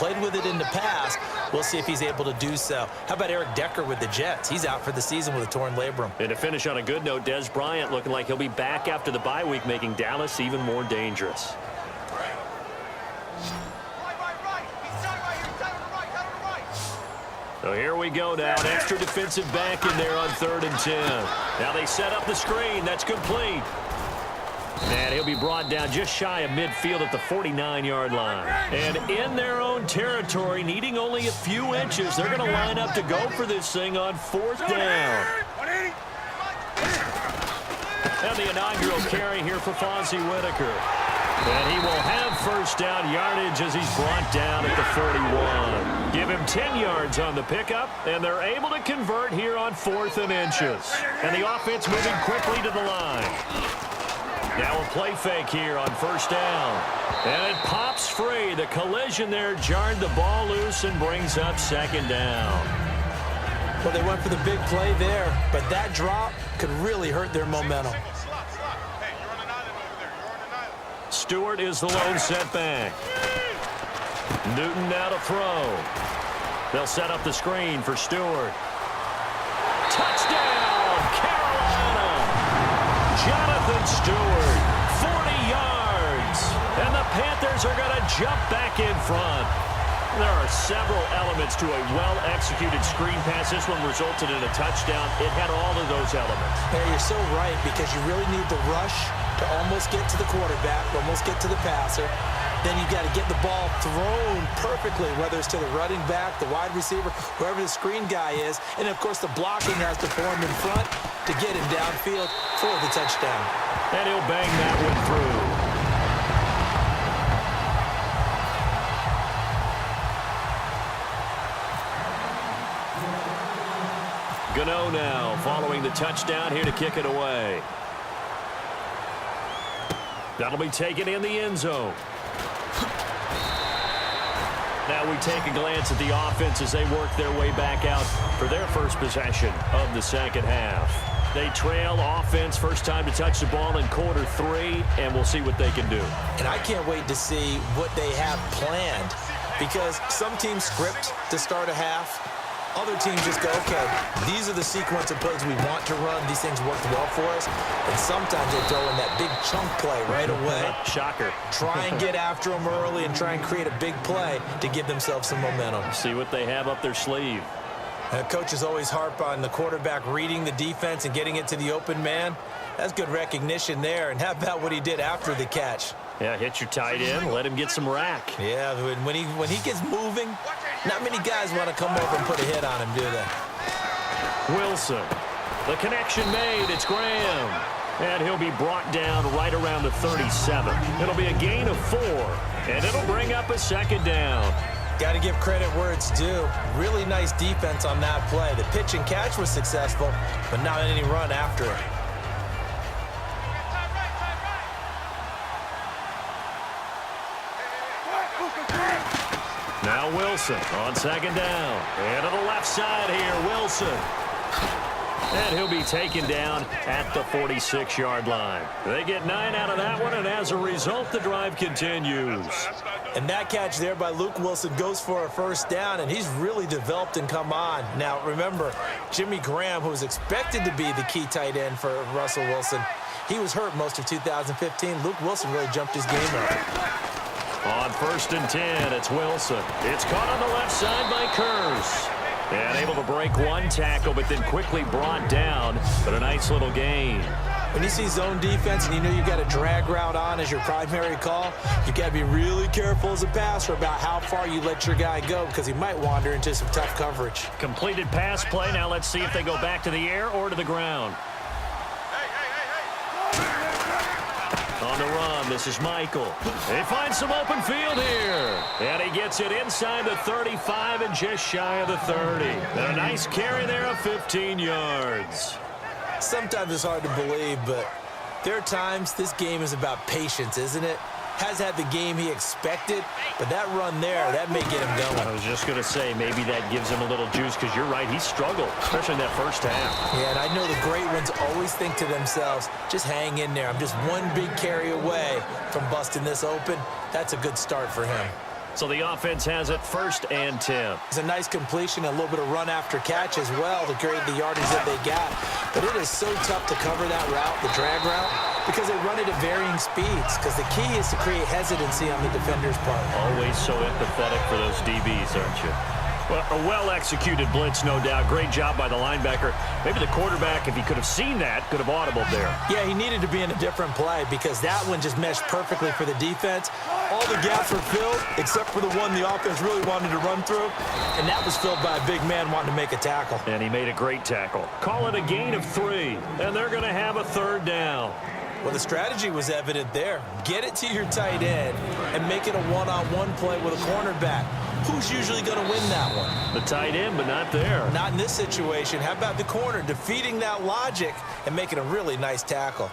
Played with it in the past. We'll see if he's able to do so. How about Eric Decker with the Jets? He's out for the season with a torn labrum. And to finish on a good note, Des Bryant looking like he'll be back after the bye week, making Dallas even more dangerous. So here we go now. An extra defensive back in there on 3rd and 10. Now they set up the screen. That's complete. And he'll be brought down just shy of midfield at the 49-yard line. And in their own territory, needing only a few inches, they're going to line up to go for this thing on 4th down. And the inaugural carry here for Fonzie Whitaker. And he will have 1st down yardage as he's brought down at the 41. Give him 10 yards on the pickup, and they're able to convert here on 4th and inches. And the offense moving quickly to the line. Now a play fake here on 1st down. And it pops free. The collision there jarred the ball loose and brings up 2nd down. Well, they went for the big play there, but that drop could really hurt their momentum. Stewart is the lone setback. Newton now to throw. They'll set up the screen for Stewart. Touchdown, Carolina! Jonathan Stewart, 40 yards. And the Panthers are going to jump back in front. There are several elements to a well-executed screen pass. This one resulted in a touchdown. It had all of those elements. Hey, you're so right, because you really need the rush to almost get to the quarterback, almost get to the passer. Then you've got to get the ball thrown perfectly, whether it's to the running back, the wide receiver, whoever the screen guy is. And, of course, the blocking has to form in front to get him downfield for the touchdown. And he'll bang that one through. Gano now following the touchdown here to kick it away. That'll be taken in the end zone. Now we take a glance at the offense as they work their way back out for their first possession of the 2nd half. They trail offense, first time to touch the ball in quarter 3, and we'll see what they can do. And I can't wait to see what they have planned, because some teams script to start a half. Other teams just go, okay, these are the sequence of plays we want to run. These things worked well for us. And sometimes they throw in that big chunk play right away. Shocker. Try and get after them early and try and create a big play to give themselves some momentum. See what they have up their sleeve. Coaches always harp on the quarterback reading the defense and getting it to the open man. That's good recognition there. And how about what he did after the catch? Yeah, hit your tight end, let him get some rack. Yeah, when he gets moving, not many guys want to come over and put a hit on him, do they? Wilson. The connection made. It's Graham. And he'll be brought down right around the 37. It'll be a gain of 4. And it'll bring up a 2nd down. Got to give credit where it's due. Really nice defense on that play. The pitch and catch was successful, but not any run after it. Now Wilson on 2nd down. And to the left side here, Wilson. And he'll be taken down at the 46-yard line. They get 9 out of that one, and as a result, the drive continues. And that catch there by Luke Wilson goes for a 1st down, and he's really developed and come on. Now, remember, Jimmy Graham, who was expected to be the key tight end for Russell Wilson, he was hurt most of 2015. Luke Wilson really jumped his game up. On 1st and 10, it's Wilson. It's caught on the left side by Kurz. And able to break one tackle, but then quickly brought down. But a nice little gain. When you see zone defense and you know you've got a drag route on as your primary call, you've got to be really careful as a passer about how far you let your guy go, because he might wander into some tough coverage. Completed pass play. Now let's see if they go back to the air or to the ground. On the run, this is Michael. They find some open field here. And he gets it inside the 35 and just shy of the 30. And a nice carry there of 15 yards. Sometimes it's hard to believe, but there are times this game is about patience, isn't it? Has had the game he expected, but that run there, that may get him going. I was just going to say, maybe that gives him a little juice, because you're right, he struggled, especially in that first half. Yeah, and I know the great ones always think to themselves, just hang in there. I'm just one big carry away from busting this open. That's a good start for him. So the offense has it 1st and 10. It's a nice completion, a little bit of run after catch as well to create the yardage that they got. But it is so tough to cover that route, the drag route, because they run it at varying speeds. Because the key is to create hesitancy on the defender's part. Always so empathetic for those DBs, aren't you? Well, a well-executed blitz, no doubt. Great job by the linebacker. Maybe the quarterback, if he could have seen that, could have audibled there. Yeah, he needed to be in a different play because that one just meshed perfectly for the defense. All the gaps were filled except for the one the offense really wanted to run through, and that was filled by a big man wanting to make a tackle. And he made a great tackle. Call it a gain of 3, and they're going to have a 3rd down. Well, the strategy was evident there. Get it to your tight end and make it a one-on-one play with a cornerback. Who's usually going to win that one? The tight end, but not there. Not in this situation. How about the corner defeating that logic and making a really nice tackle?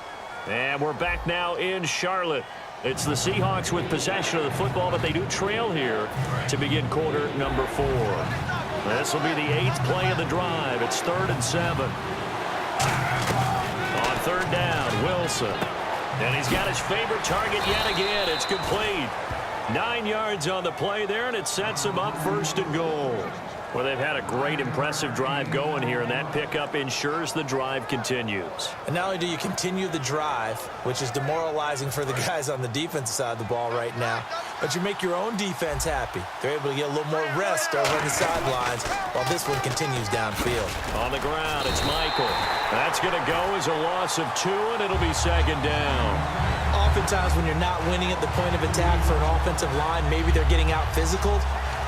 And we're back now in Charlotte. It's the Seahawks with possession of the football, but they do trail here to begin quarter number 4. This will be the 8th play of the drive. It's 3rd and 7. On 3rd down, Wilson. And he's got his favorite target yet again. It's complete. 9 yards on the play there, and it sets him up 1st and goal. Well, they've had a great, impressive drive going here, and that pickup ensures the drive continues. And not only do you continue the drive, which is demoralizing for the guys on the defensive side of the ball right now, but you make your own defense happy. They're able to get a little more rest over on the sidelines while this one continues downfield. On the ground, it's Michael. That's going to go as a loss of 2, and it'll be 2nd down. Oftentimes when you're not winning at the point of attack for an offensive line, maybe they're getting out physical.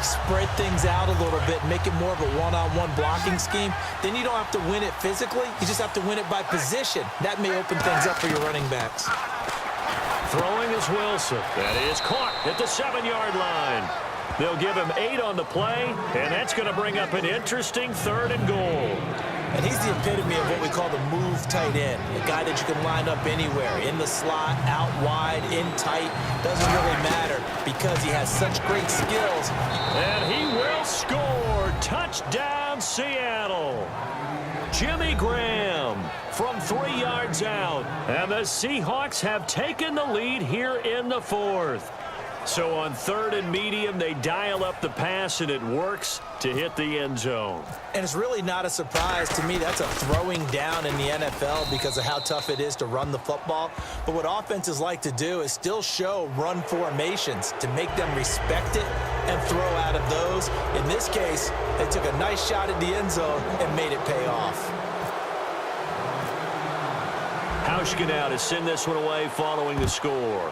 Spread things out a little bit, make it more of a one-on-one blocking scheme. Then you don't have to win it physically. You just have to win it by position. That may open things up for your running backs. Throwing is Wilson. That is caught at the 7-yard line. They'll give him 8 on the play, and that's going to bring up an interesting 3rd and goal. And he's the epitome of what we call the move tight end, a guy that you can line up anywhere, in the slot, out wide, in tight, doesn't really matter because he has such great skills. And he will score. Touchdown, Seattle. Jimmy Graham from 3 yards out. And the Seahawks have taken the lead here in the 4th. So on 3rd and medium, they dial up the pass, and it works to hit the end zone. And it's really not a surprise to me. That's a throwing down in the NFL because of how tough it is to run the football. But what offenses like to do is still show run formations to make them respect it and throw out of those. In this case, they took a nice shot at the end zone and made it pay off. Hauschka now to send this one away following the score.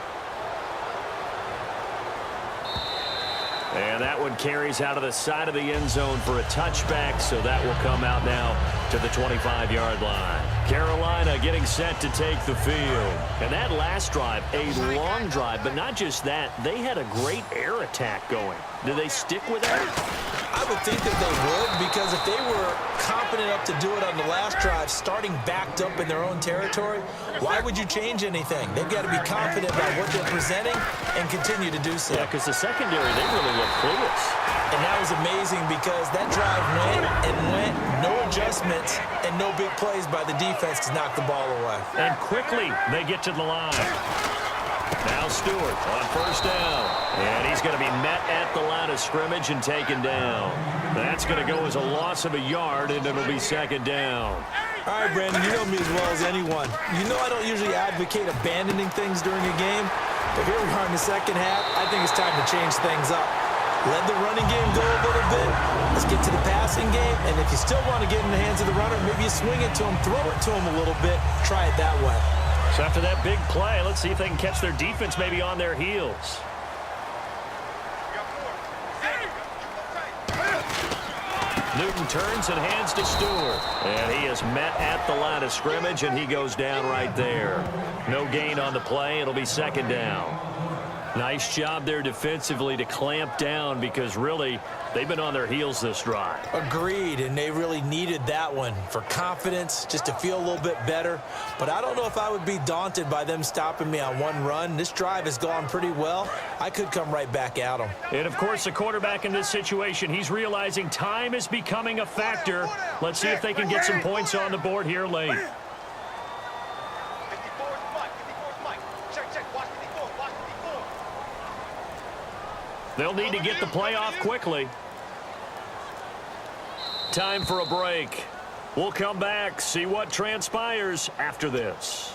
And that one carries out of the side of the end zone for a touchback, so that will come out now to the 25-yard line. Carolina getting set to take the field. And that last drive, a long drive, but not just that, they had a great air attack going. Do they stick with that? I would think that they would, because if they were confident enough to do it on the last drive, starting backed up in their own territory, why would you change anything? They've got to be confident about what they're presenting and continue to do so. Yeah, because the secondary, they really look clueless. And that was amazing because that drive went, no adjustments, and no big plays by the defense to knock the ball away. And quickly, they get to the line. Now Stewart on 1st down. And he's going to be met at the line of scrimmage and taken down. That's going to go as a loss of a yard, and it'll be 2nd down. All right, Brandon, you know me as well as anyone. You know I don't usually advocate abandoning things during a game, but here we are in the second half. I think it's time to change things up. Let the running game go a little bit. Let's get to the passing game, and if you still want to get in the hands of the runner, maybe you swing it to him, throw it to him a little bit, try it that way. So after that big play, let's see if they can catch their defense maybe on their heels. Newton turns and hands to Stewart. And he is met at the line of scrimmage, and he goes down right there. No gain on the play. It'll be 2nd down. Nice job there defensively to clamp down because really they've been on their heels this drive. Agreed, and they really needed that one for confidence, just to feel a little bit better. But I don't know if I would be daunted by them stopping me on one run. This drive has gone pretty well. I could come right back at them. And, of course, the quarterback in this situation, he's realizing time is becoming a factor. Let's see if they can get some points on the board here late. They'll need to get the play off quickly. Time for a break. We'll come back, see what transpires after this.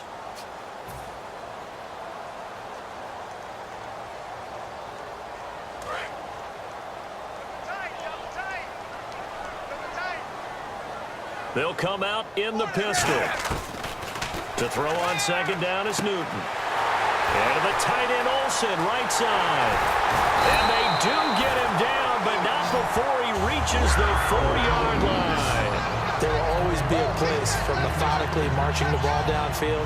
They'll come out in the pistol. To throw on second down is Newton. And the tight end Olsen, right side. And they do get him down, but not before he reaches the 40-yard line. There will always be a place for methodically marching the ball downfield.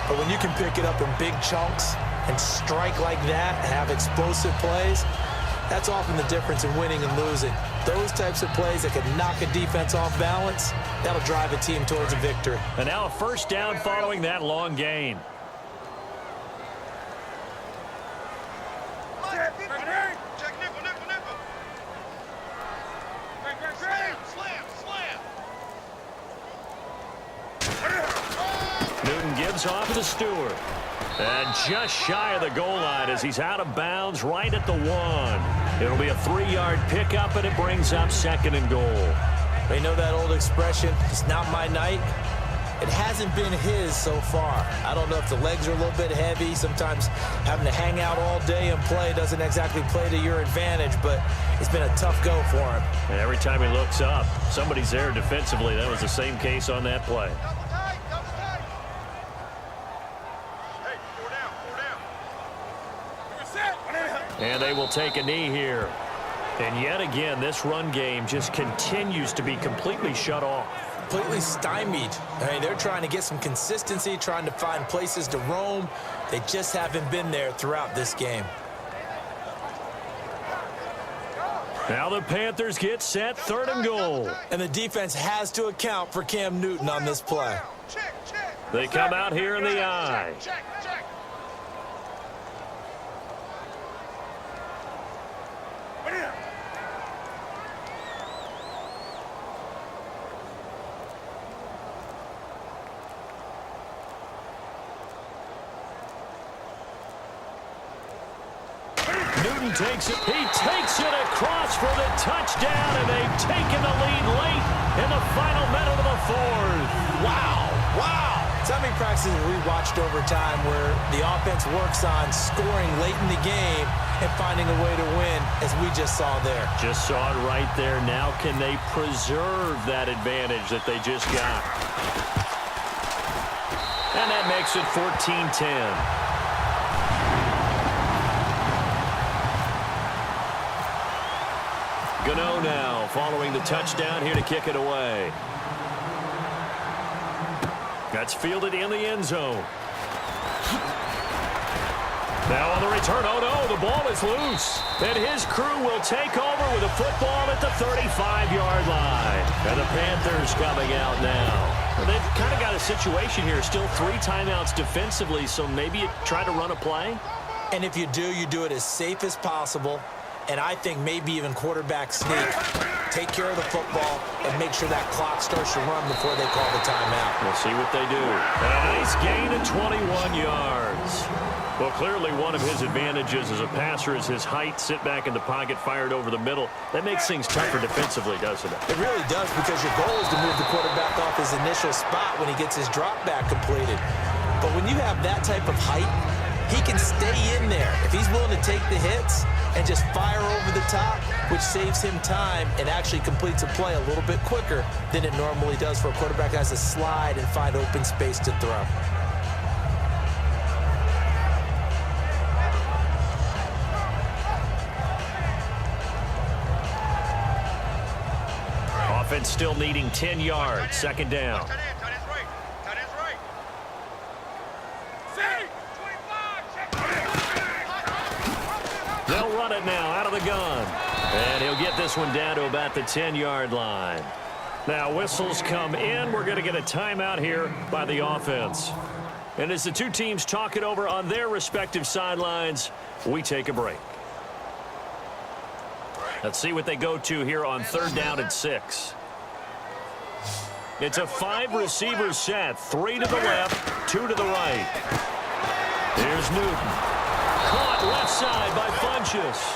But when you can pick it up in big chunks and strike like that and have explosive plays, that's often the difference in winning and losing. Those types of plays that can knock a defense off balance, that'll drive a team towards a victory. And now a first down following that long gain. Newton gives off to Stewart. And just shy of the goal line as he's out of bounds right at the 1. It'll be a 3-yard pickup, and it brings up second and goal. They know that old expression, it's not my night. It hasn't been his so far. I don't know if the legs are a little bit heavy. Sometimes having to hang out all day and play doesn't exactly play to your advantage, but it's been a tough go for him. And every time he looks up, somebody's there defensively. That was the same case on that play. And they will take a knee here. And yet again, this run game just continues to be completely shut off. Completely stymied. I mean, they're trying to get some consistency, trying to find places to roam. They just haven't been there throughout this game. Now the Panthers get set, third and goal. And the defense has to account for Cam Newton on this play. They come out here in the eye. Newton takes it. He takes it across for the touchdown, and they've taken the lead late in the final minute of the 4th. Wow. Wow. So many practices we watched over time where the offense works on scoring late in the game and finding a way to win, as we just saw there. Just saw it right there. Now can they preserve that advantage that they just got? And that makes it 14-10. Gano now following the touchdown here to kick it away. That's fielded in the end zone. Now on the return, oh no, the ball is loose. And his crew will take over with the football at the 35-yard line. And the Panthers coming out now. Well, they've kind of got a situation here. Still 3 timeouts defensively, so maybe you try to run a play. And if you do, you do it as safe as possible. And I think maybe even quarterback sneak. Take care of the football and make sure that clock starts to run before they call the timeout. We'll see what they do. And a nice gain of 21 yards. Well, clearly one of his advantages as a passer is his height. Sit back in the pocket, fired over the middle. That makes things tougher defensively, doesn't it? It really does, because your goal is to move the quarterback off his initial spot when he gets his drop back completed. But when you have that type of height, he can stay in there. If he's willing to take the hits and just fire over the top, which saves him time and actually completes a play a little bit quicker than it normally does for a quarterback that has to slide and find open space to throw. Offense still needing 10 yards. Second down. They'll run it now out of the gun. And he'll get this one down to about the 10-yard line. Now whistles come in. We're going to get a timeout here by the offense. And as the two teams talk it over on their respective sidelines, we take a break. Let's see what they go to here on 3rd down and 6. It's a 5-receiver set. 3 to the left, 2 to the right. Here's Newton. Caught left side by Funchess.